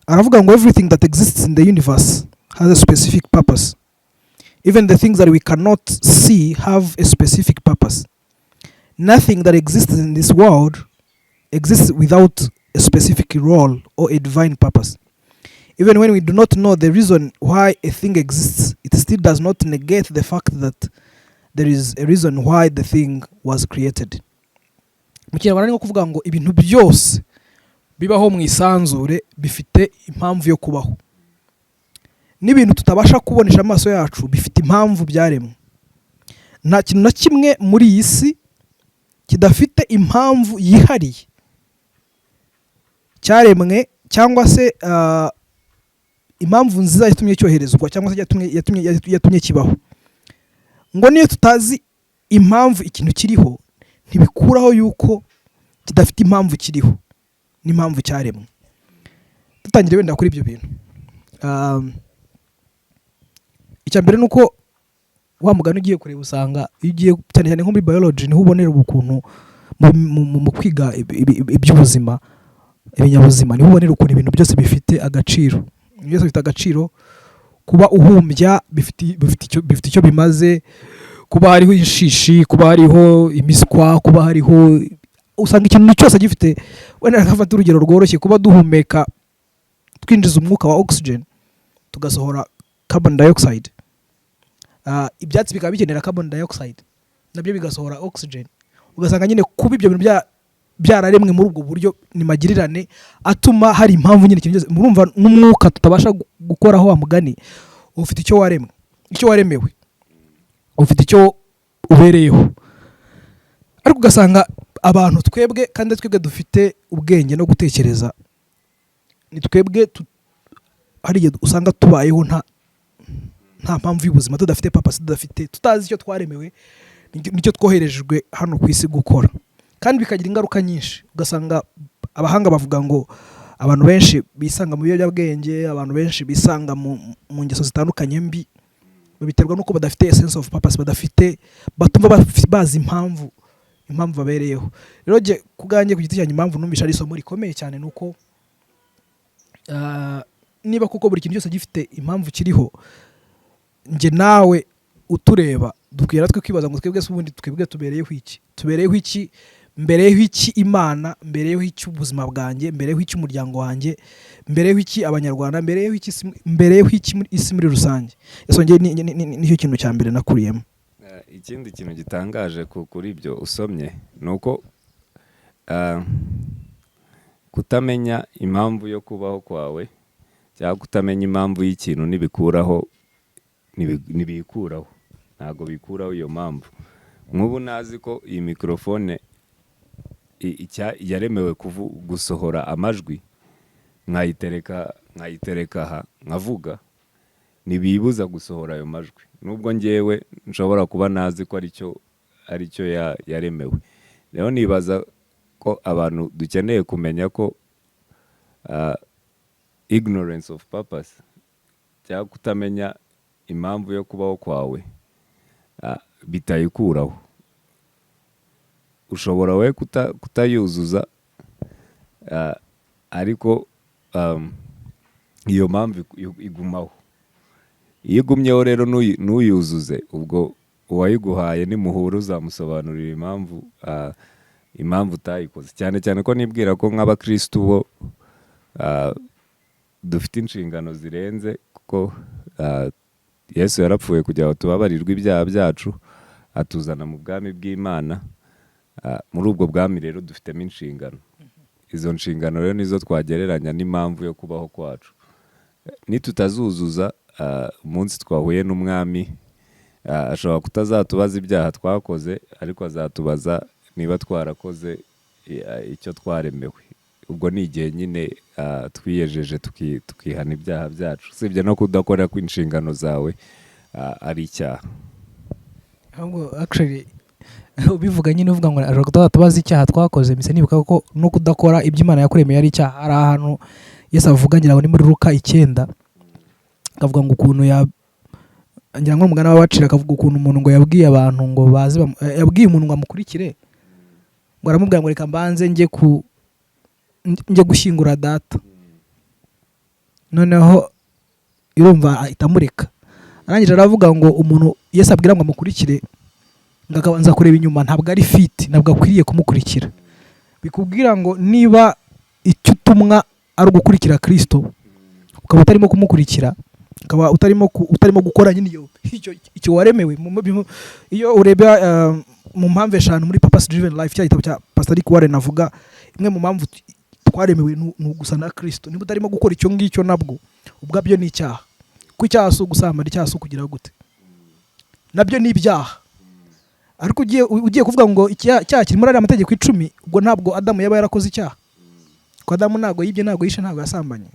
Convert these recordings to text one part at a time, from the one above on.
aravuga ngo everything that exists in the universe has a specific purpose. Even the things that we cannot see have a specific purpose. Nothing that exists in this world exists without a specific role or a divine purpose. Even when we do not know the reason why a thing exists, it still does not negate the fact that there is a reason why the thing was created. Mu Kinyarwanda ni nko kuvuga ngo ibintu byose bibaho mu isanzure bifite impamvu yo kubaho. N'ibintu tutabasha kubonesha amaso yacu bifite impamvu byaremwe. Nta kintu na kimwe muri iyi si kidafite impamvu yihariye cyaremwe, cyangwa se impamvu nziza yatumye cyoherezwa, cyangwa se yatumye kibaho. Ngo niyo tutazi impamvu ikintu kiriho, ntibikuraho yuko kidafite impamvu kiriho n'impamvu cyaremwe. Tutangire wenda kuri ibyo bintu. Icya mbere nuko wa mugani ugiye kureba usanga iyo ugiye cyane cyane nko muri biology niho ubonera ukuntu mu kwiga iby'ubuzima, ibinyabuzima niho ubonera ukuntu ibintu byose bifite agaciro. Byose bifite agaciro. Kuba uhumbya bifite icyo bimaze, kuba hariho inshishi, kuba hariho imiswa, kuba hariho, usanga ikintu cyose gifite. Wenda nkafata urugero rworoshye, kuba duhumeka twinjiza umwuka wa oxygen tugasohora carbon dioxide. Ibyatsi bikaba bikenera carbon dioxide nabyo bigasohora oxygen. Ugasanga nyine kuba ibyo bintu byararemwe muri ubwo buryo ni magirirane atuma hari impamvu nyine ikintu cyose. Murumva n'umwuka tutabasha gukoraho wa mugani, ufite icyo waremwe, icyo waremewe, ufite icyo ubereyeho. Ariko ugasanga abantu twebwe, kandi twebwe dufite ubwenge no gutekereza, ni twebwe hari igihe usanga tubayeho nta mpamvu y'ubuzima, tudafite purpose, tutazi icyo twaremewe, nicyo twoherejwe hano ku isi gukora. Kandi bikagira ingaruka nyinshi. Ugasanga abahanga bavuga ngo abantu benshi bisanga mu biyobyabwenge, abantu benshi bisanga mu ngeso zitandukanye mbi, babiterwa nuko badafite sense of purpose, batumva bazi impamvu babereyeho. Rero je kugange ku giti cyanjye impamvu numvisha ari isomo rikomeye cyane nuko niba kuko buri kintu cyose gifite impamvu kiriho, nje nawe utureba dukwira twe kwibaza ngo twebwe ubundi twebwe tubereyeho iki, mbereyeho iki Imana, mbereyeho iki ubuzima bwanjye, mbereyeho iki umuryango wanjye, mbereyeho iki abanyarwanda, mbereyeho iki isi muri rusange. Eso nge nicyo kintu cya mbere nakuriyemo. Ikindi kintu gitangaje kuri ibyo usomye nuko kutamenya impamvu yo kubaho kwawe cyangwa kutamenya impamvu y'ikintu nibikuraho ntago bikuraho iyo mpamvu. Nk'ubu nazi ko iyi microphone yaremewe gusohora amajwi, nkayitereka aha nkavuga, ntibibuza gusohora ayo majwi, nubwo ngewe nshobora kuba nazi ko aricyo yaremewe. Rero nibaza ko abantu dukeneye kumenya ko ignorance of purpose cyangwa kutamenya impamvu yo kubaho kwawe bitayikuraho. Ushobora we kutayuzuza, ariko iyo mpamvu igumaho. Iyo igumyeho rero ntuyuzuze, ubwo uwayiguhaye nimuhura uzamusobanurira impamvu utayikoze. Cyane cyane ko nibwira ko nk'abakristu bo dufite inshingano zirenze, kuko Yesu yarapfuye kugira ngo tubabarirwe ibyaha byacu, atuzana mu bwami bw'Imana. Muri ubwo bwami rero dufitemo inshingano. Izo nshingano rero nizo twagereranya n'impamvu yo kubaho kwacu. Nitutazuzuza, umunsi twahuye n'umwami ashobora kutazatubaza ibyaha twakoze, ariko azatubaza niba twarakoze icyo twaremewe. Ubwo ni igihe nyine twiyejeje tukihana ibyaha byacu. Sibyo no kudakora kw'inshingano zawe ari icyaha. Ahubwo actually ubivuga nyine uvuga ngo ashobora kutatubaza icyaha twakoze, mise nibuka ko no kudakora ibyo Imana yakuremeye ari icyaha. Ari ahantu Yesu avuga ngira ngo ni muri Luka 9, akavuga ngo ukuntu ngira ngo umugana w'abacira, akavuga ukuntu umuntu ngo yabwiye abantu ngo yabwiye umuntu ngo amukurikire, ngo aramubwira ngo reka mbanze njye gushyingura data. noneho irumva ahita amureka. Arangije aravuga ngo umuntu Yesu abwira ngo amukurikire ngo akabanza kureba inyuma, ntabwo ari fit, ntabwo akwiriye kumukurikira. Bikubwira ngo niba icyo utumwa ari ugukurikira Kristo, ukaba utarimo kumukurikira, ukaba utarimo gukora nyine icyo waremewe. Iyo ureba mu mpamvu eshanu muri Purpose Driven Life, cya gitabo cya Pastor Rick Warren avuga, imwe mu mpamvu twaremewe ni ugusa na Kristo. Niba utarimo gukora icyo ngicyo, nabwo ubwabyo ni icyaha. Ko icyaha si ugusambana, icyaha si ukugira gute, nabyo ni ibyaha. Ariko ugiye kuvuga ngo icyaha kiri muri ariya mategeko 10, ubwo ntabwo Adamu yaba yarakoze icyaha. Ko Adamu ntabwo yibye, ntabwo yishe, ntabwo yasambanye.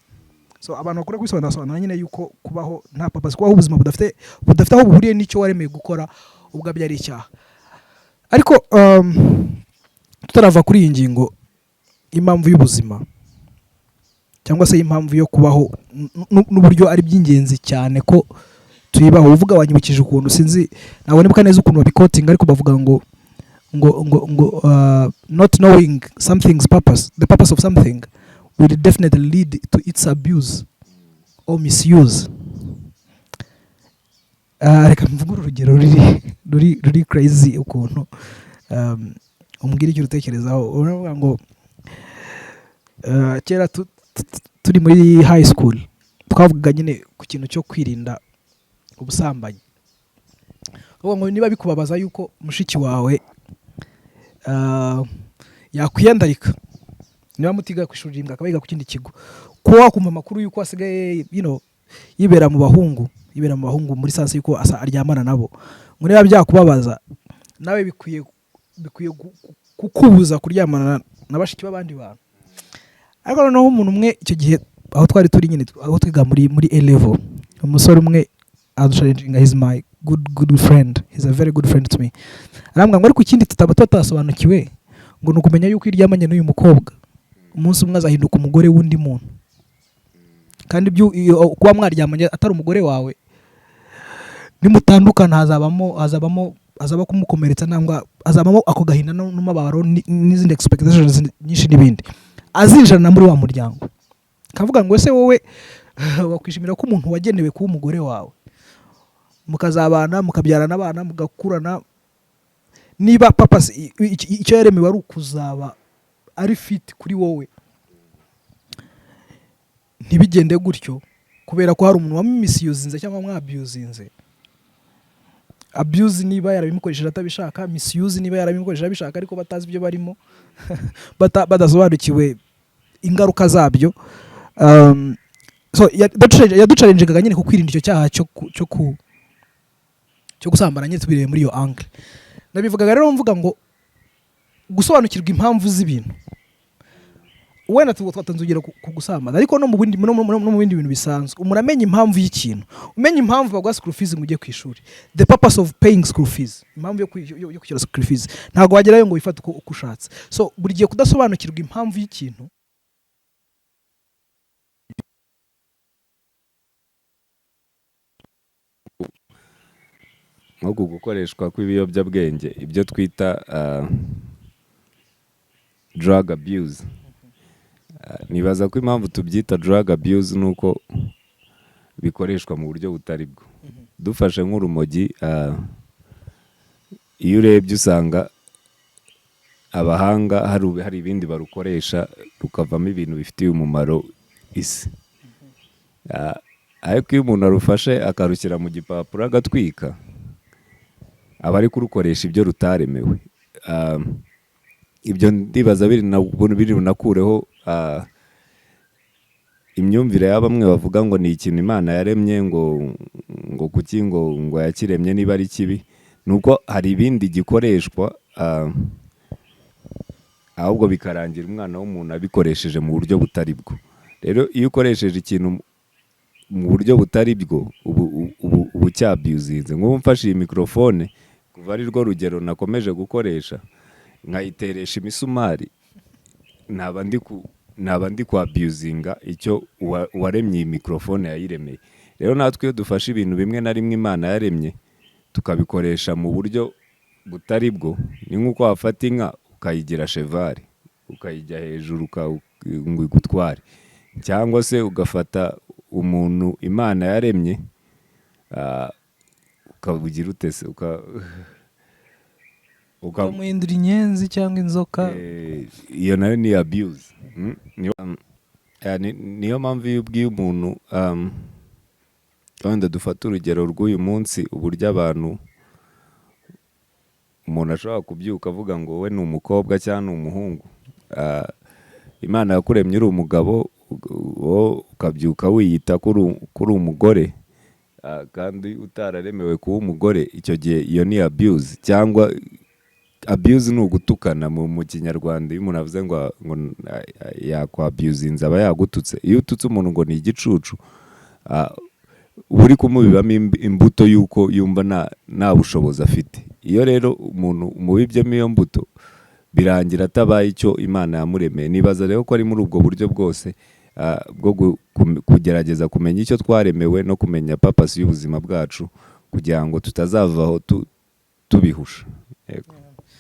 So abantu bakora kwisobanura nyine yuko kubaho nta purpose, kubaho ubuzima budafite aho buhuriye n'icyo waremeye gukora, ubwabyo ari icyaha. Ariko tutarava kuri iyi ngingo, impamvu y'ubuzima cyangwa se impamvu yo kubaho n'uburyo ari by'ingenzi cyane ko tuyibaho. Uvuga wanyibukije ukuntu, sinzi ntabwo nibuka neza ukuntu babikotinga, ariko bavuga ngo not knowing something's purpose, the purpose of something will definitely lead to its abuse or misuse. Reka mvuge urugero ruri crazy ukuntu umbwira icyo utekerezaho. Uravuga ngo kera turi muri high school twavugaga nyine ku kintu cyo kwirinda ubusambanyi. Uvuga ngo niba bikubabaza yuko mushiki wawe yakwiyandarika, niba mutiga ku ishuri rimwe akaba yiga ku kindi kigo, kuba wakumva amakuru yuko asigaye yibera mu bahungu muri sanse yuko aryamana nabo, ngo niba byakubabaza, nawe bikwiye kukubuza kuryamana na bashiki b'abandi bantu. Ariko noneho umuntu umwe icyo gihe aho twari turi nyine, aho twiga muri A level, umusore umwe adusharinga, he's my good friend, he's a very good friend to me. Arambwira ngo ariko ikindi tutaba tutasobanukiwe ngo ni ukumenya yuko iryamanye n'uyu mukobwa, umunsi umwe azahinduka umugore w'undi muntu, kandi kuba mwaryamanye atari umugore wawe, nimutandukana hazaba kumukomeretsa, nangwa hazabamo ako gahinda n'umubabaro n'izindi expectations nyinshi n'ibindi, azinjirana muri wa muryango. Kavuga ngo ese wowe wakwishimira ko umuntu wagenewe kuba umugore wawe, mukazabana, mukabyarana abana, mugakurana, niba purpose icyo yaremewe ari ukuzaba ari fit kuri wowe, ntibigende gutyo kubera ko hari umuntu wamimisuzinze cyangwa mwabuzinze. Abuse niba yarabimukoresheje atabishaka, misuse niba yarabimukoresheje abishaka ariko batazi ibyo barimo badasobanukiwe ingaruka zabyo. So yaducalenjingaga nyine ku kwirinda icyo cyaha cyo gusambana nyine tubireye muri iyo angle. Nabivugaga rero mvuga ngo gusobanukirwa impamvu z'ibintu, wenda twatanzugera ku gusambana, ariko no mu bindi bintu bisanzwe umuntu amenya impamvu y'ikintu, umenya impamvu bagwa school fees mu giye ku ishuri, the purpose of paying school fees, impamvu yo kwishyura school fees, ntabwo wagerayo ngo wifate uko ushatse. So buri gihe kudasobanukirwa impamvu y'ikintu nko gukoreshwa kw'ibiyobyabwenge, ibyo twita drug abuse. Nibaza ko impamvu tubyita drug abuse nuko bikoreshwa mu buryo butari bwo. Dufashe nk'urumogi, iyo urebye usanga abahanga hari ibindi barukoresha rukavamo ibintu bifitiye umumaro isi. Ariko iyo umuntu arufashe akarushyira mu gipapuro agatwika, aba ari kurukoresha ibyo rutaremewe. Ibyo ndibaza biri bunakureho imyumvire ya bamwe bavuga ngo ni ikintu Imana yaremye, ngo kuki ngo yakiremye niba ari kibi. Nuko hari ibindi gikoreshwa, ahubwo bikarangira umwana w'umuntu abikoresheje mu buryo butari bwo. Rero iyo ukoresheje ikintu mu buryo butari bwo, ubu cyabyuzinze. Nk'ubu mfashe iyi mikrofone, kuva ari rwo rugero nakomeje gukoresha, nkayiteresha imisumari, naba ndi kwabyuzinga icyo uwaremye iyi mikrofone yayiremeye. Rero natwe iyo dufashe ibintu bimwe na rimwe Imana yaremye tukabikoresha mu buryo butari bwo, ni nk'uko wafata inka ukayigira cheval, ukayijya hejuru ngo igutware, cyangwa se ugafata umuntu imana yaremye ukabugira utese ukamuhindura inyenzi cyangwa inzoka. iyo nayo ni abuse. Niyo mpamvu iyo ubwiye umuntu wenda dufata urugero rw'uyu munsi, uburyo umuntu ashobora kubyuka avuga ngo we ni umukobwa cyangwa ni umuhungu. Imana yakuremye uri umugabo, ukabyuka wiyita kuri umugore, kandi utararemewe kuba umugore. Icyo gihe iyo ni abuse, cyangwa abuse ni ugutukana mu kinyarwanda. Iyo umuntu avuze ngo yakwabuzinze aba yagututse. Iyo ututse umuntu ngo ni igicucu, uba uri kumubibamo imbuto y'uko yumva nta bushobozi afite. Iyo rero umuntu umubibyemo iyo mbuto, birangira atabaye icyo Imana yamuremeye. Nibaza rero ko ari muri ubwo buryo bwose bwo kugerageza kumenya icyo twaremewe no kumenya papasi y'ubuzima bwacu, kugira ngo tutazavaho tubihusha. Yego.